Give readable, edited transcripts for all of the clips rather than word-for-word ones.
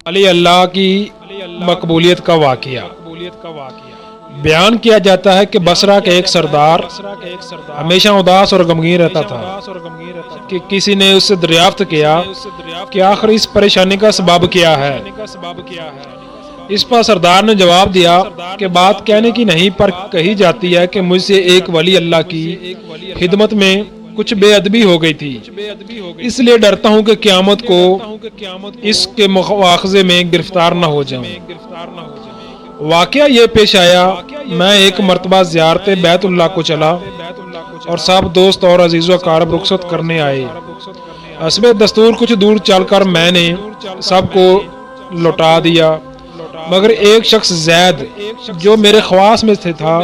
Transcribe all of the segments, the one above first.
علی اللہ کی مقبولیت کا واقعہ بیان کیا جاتا ہے کہ بصرہ کے ایک سردار ہمیشہ اداس اور غمگین رہتا تھا کہ کسی نے اس سے دریافت کیا کہ آخر اس پریشانی کا سبب کیا ہے۔ اس پر سردار نے جواب دیا کہ بات کہنے کی نہیں پر کہی جاتی ہے کہ مجھ سے ایک ولی اللہ کی خدمت میں کچھ بے ادبی ہو گئی تھی، اس لیے ڈرتا ہوں کہ قیامت کو اس کے مواخذے میں گرفتار نہ ہو جاؤں۔ واقعہ یہ پیش آیا، میں ایک مرتبہ زیارت بیت اللہ کو چلا اور سب دوست اور عزیز و اقارب رخصت کرنے آئے۔ حسب دستور کچھ دور چل کر میں نے سب کو لوٹا دیا، مگر ایک شخص زید جو میرے خواص میں تھا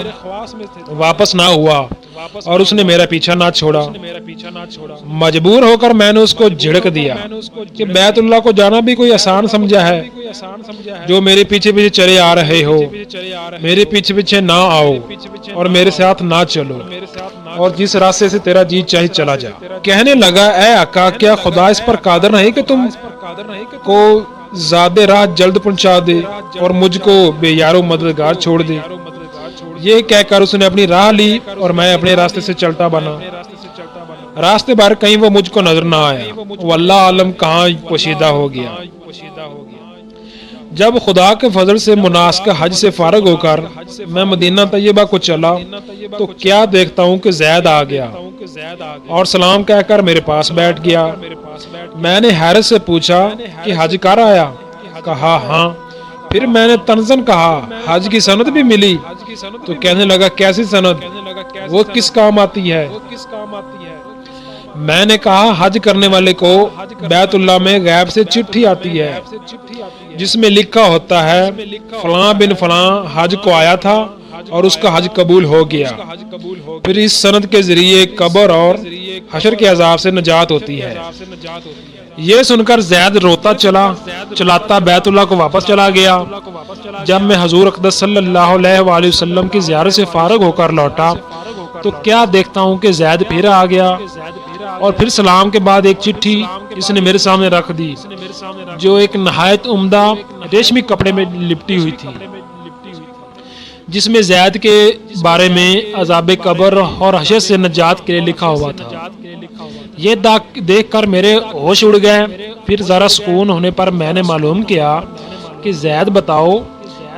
واپس نہ ہوا اور اس نے میرا پیچھا نہ چھوڑا۔ مجبور ہو کر میں نے اس کو جھڑک دیا کہ بیت اللہ کو جانا بھی کوئی آسان سمجھا ہے؟ جو میرے پیچھے پیچھے چلے آ رہے ہو، میرے پیچھے پیچھے نہ آؤ اور میرے ساتھ نہ چلو، اور جس راستے سے تیرا جی چاہے چلا جا۔ کہنے لگا، اے آقا، کیا خدا اس پر قادر نہیں کہ تم کو زیادہ راہ جلد پہنچا دے اور مجھ کو بے یار و مددگار چھوڑ دے؟ یہ کہہ کر اس نے اپنی راہ لی اور میں اپنے راستے سے چلتا بنا۔ راستے بھر کہیں وہ مجھ کو نظر نہ آیا، واللہ عالم کہاں پوشیدہ ہو گیا۔ جب خدا کے فضل سے مناسک حج سے فارغ ہو کر میں مدینہ طیبہ کو چلا تو کیا دیکھتا ہوں کہ زید آ گیا اور سلام کہہ کر میرے پاس بیٹھ گیا۔ میں نے حیرت سے پوچھا کہ حج کر آیا؟ کہا ہاں۔ پھر میں نے تنزن کہا، حج کی سند بھی ملی؟ تو کہنے لگا، کیسی سند؟ وہ کس کام آتی ہے؟ میں نے کہا، حج کرنے والے کو بیت اللہ میں غیب سے چٹھی آتی ہے جس میں لکھا ہوتا ہے فلاں بن فلاں حج کو آیا تھا اور اس کا حج قبول ہو گیا۔ پھر اس سند کے ذریعے قبر اور حشر کے عذاب سے نجات ہوتی ہے۔ یہ سن کر زید روتا چلاتا بیت اللہ کو واپس چلا گیا۔ جب میں حضور اقدس صلی اللہ علیہ وآلہ وسلم کی زیارت سے فارغ ہو کر لوٹا تو کیا دیکھتا ہوں کہ زید پھر آ گیا اور پھر سلام کے بعد ایک چٹھی اس نے میرے سامنے رکھ دی جو ایک نہایت عمدہ ریشمی کپڑے میں لپٹی ہوئی تھی، جس میں زید کے بارے میں عذاب قبر اور حشر سے نجات کے لیے لکھا ہوا تھا۔ یہ دیکھ کر میرے ہوش اڑ گئے۔ پھر ذرا سکون ہونے پر میں نے معلوم کیا کہ زید بتاؤ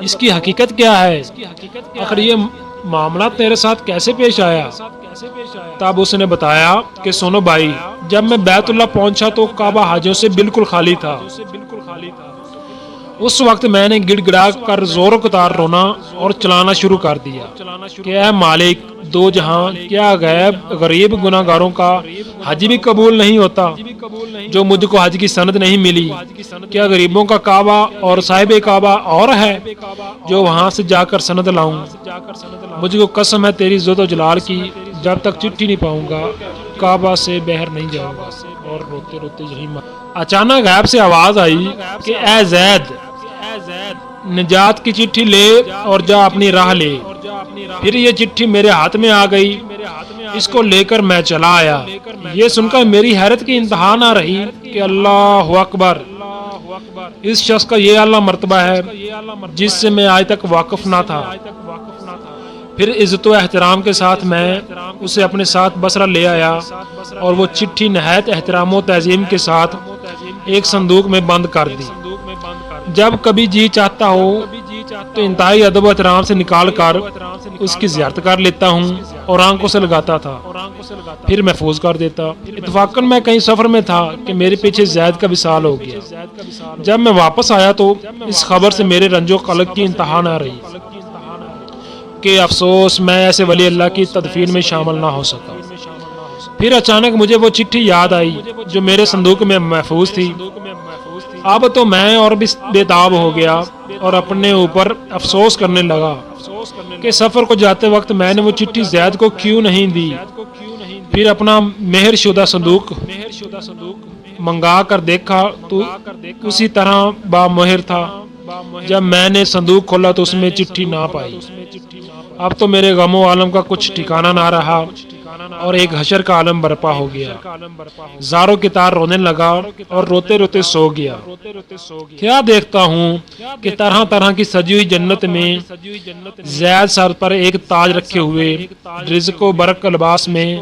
اس کی حقیقت کیا ہے، آخر یہ معاملہ تیرے ساتھ کیسے پیش آیا؟ تب اس نے بتایا کہ سنو بھائی، جب میں بیت اللہ پہنچا تو کعبہ حاجیوں سے بالکل خالی تھا۔ اس وقت میں نے گڑ گڑا کر زور قطار رونا اور چلانا شروع کر دیا کہ اے مالک دو جہاں، کیا غریب گناہ گاروں کا حج بھی قبول نہیں ہوتا جو مجھ کو حج کی سند نہیں ملی؟ کیا غریبوں کا کعبہ اور صاحب کعبہ اور ہے جو وہاں سے جا کر سند لاؤں؟ مجھ کو قسم ہے تیری عزت و جلال کی، جب تک چٹھی نہیں پاؤں گا کعبہ سے باہر نہیں جاؤں گا۔ اور روتے روتے یہی اچانک غیب سے آواز آئی کہ اے زید، نجات کی چٹھی لے اور جا اپنی راہ لے۔ پھر یہ چٹھی میرے ہاتھ میں آ گئی، اس کو لے کر میں چلا آیا۔ یہ سن کر میری حیرت کی انتہا نہ رہی کہ اللہ اکبر، اس شخص کا یہ اعلیٰ مرتبہ ہے جس سے میں آج تک واقف نہ تھا۔ پھر عزت و احترام کے ساتھ میں اسے اپنے ساتھ بصرہ لے آیا اور وہ چٹھی نہایت احترام و تعظیم کے ساتھ ایک صندوق میں بند کر دی۔ جب کبھی جی چاہتا ہو تو انتہائی ادب و احترام سے نکال کر اس کی زیارت کر لیتا ہوں اور آنکھوں سے لگاتا تھا، پھر محفوظ کر دیتا۔ اتفاقاً میں کہیں سفر میں تھا کہ میرے پیچھے زید کا وصال ہو گیا۔ جب میں واپس آیا تو اس خبر سے میرے رنج و قلق کی انتہا نہ رہی کہ افسوس میں ایسے ولی اللہ کی تدفین میں شامل نہ ہو سکا۔ پھر اچانک مجھے وہ چٹھی یاد آئی جو میرے صندوق میں محفوظ تھی۔ اب تو میں اور بھی بے تاب ہو گیا اور اپنے اوپر افسوس کرنے لگا کہ سفر کو جاتے وقت میں نے وہ چٹھی زید کو کیوں نہیں دی۔ پھر اپنا مہر شدہ صندوق منگا کر دیکھا تو اسی طرح با مہر تھا۔ جب میں نے صندوق کھولا تو اس میں چٹھی نہ پائی۔ اب تو میرے غم و عالم کا کچھ ٹھکانہ نہ رہا۔ اور ایک حشر کا عالم برپا ہو گیا۔ زاروں کی طرح رونے لگا اور روتے روتے سو گیا۔ کیا دیکھتا ہوں کہ طرح طرح کی سجی ہوئی جنت میں زید سر پر ایک تاج رکھے ہوئے، رزق و برق لباس میں،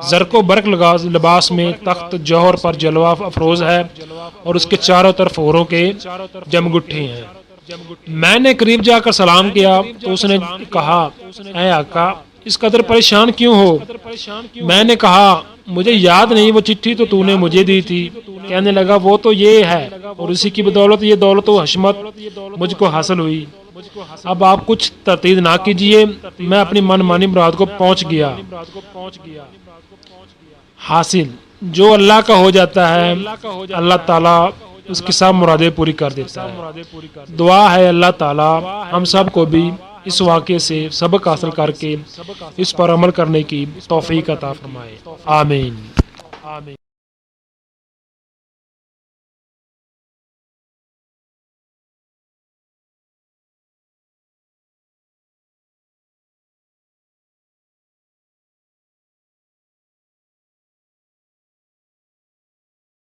زرق و برق لباس میں تخت جوہر پر جلوہ افروز ہے اور اس کے چاروں طرف حوروں کے جمگٹھے ہیں۔ میں نے قریب جا کر سلام کیا تو اس نے کہا، اے آقا اس قدر پریشان کیوں ہو؟ میں نے کہا مجھے یاد نہیں، وہ چٹھی تو نے مجھے دی تھی۔ کہنے لگا وہ تو یہ ہے اور اسی کی بدولت یہ دولت و حشمت مجھ کو حاصل ہوئی۔ اب آپ کچھ تردید نہ کیجئے، میں اپنی من مانی مراد کو پہنچ گیا۔ حاصل جو اللہ کا ہو جاتا ہے اللہ تعالیٰ اس کی سب مرادیں پوری کر دیتا ہے۔ دعا ہے اللہ تعالیٰ ہم سب کو بھی اس واقعے سے سبق حاصل کر کے اس پر عمل کرنے کی توفیق عطا فرمائے۔ آمین۔